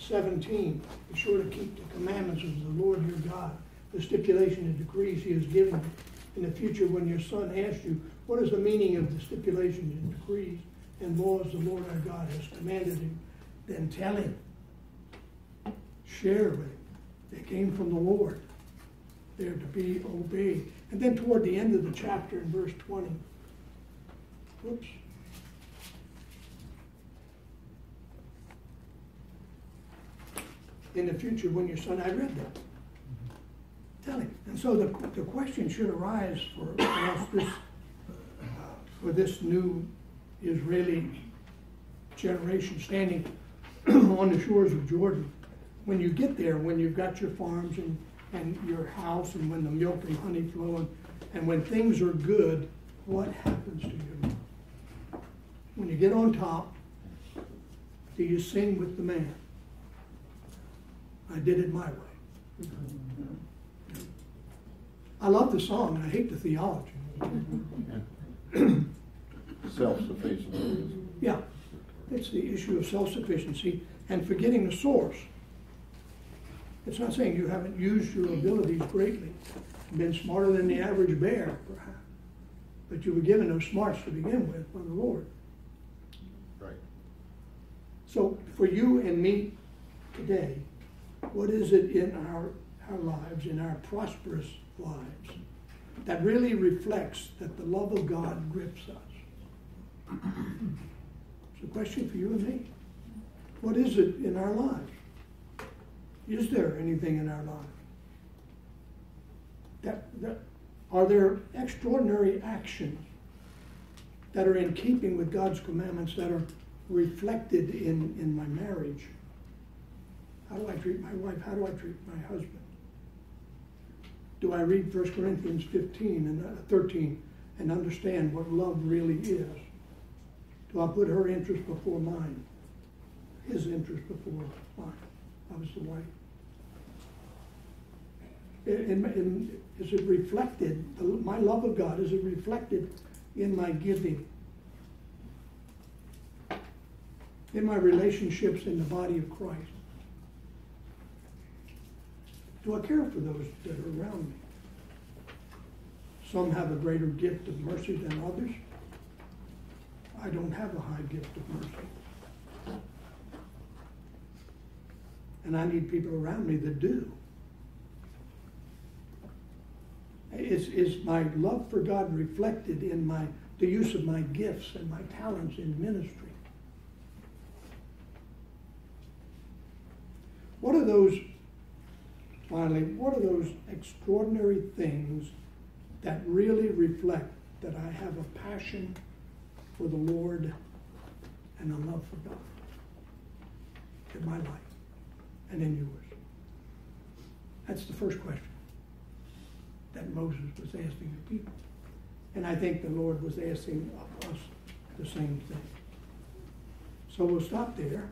17, be sure to keep the commandments of the Lord your God, the stipulation and decrees he has given you. In the future, when your son asks you, what is the meaning of the stipulations and decrees and laws the Lord our God has commanded him, then tell him. Share with him. They came from the Lord. They're to be obeyed. And then toward the end of the chapter in verse 20, whoops. In the future, when your son, I read that. Tell him. And so the question should arise for us for this new Israeli generation standing on the shores of Jordan. When you get there, when you've got your farms and your house, and when the milk and honey flow, and when things are good, what happens to you? When you get on top, do you sing with the man? I did it my way. I love the song, and I hate the theology. Self-sufficiency. Yeah, it's the issue of self-sufficiency and forgetting the source. It's not saying you haven't used your abilities greatly, been smarter than the average bear, perhaps, but you were given those smarts to begin with by the Lord. Right. So for you and me today, what is it in our lives, in our prosperous lives, that really reflects that the love of God grips us? It's a question for you and me. What is it in our lives? Is there anything in our lives? Are there extraordinary actions that are in keeping with God's commandments that are reflected in my marriage? How do I treat my wife? How do I treat my husband? Do I read 1 Corinthians 15 and 13 and understand what love really is? Do I put her interest before mine? His interest before mine? I was the wife. Is it reflected, my love of God, is it reflected in my giving? In my relationships in the body of Christ? Do I care for those that are around me? Some have a greater gift of mercy than others. I don't have a high gift of mercy. And I need people around me that do. Is my love for God reflected in the use of my gifts and my talents in ministry? What are those extraordinary things that really reflect that I have a passion for the Lord and a love for God in my life and in yours? That's the first question that Moses was asking the people. And I think the Lord was asking of us the same thing. So we'll stop there.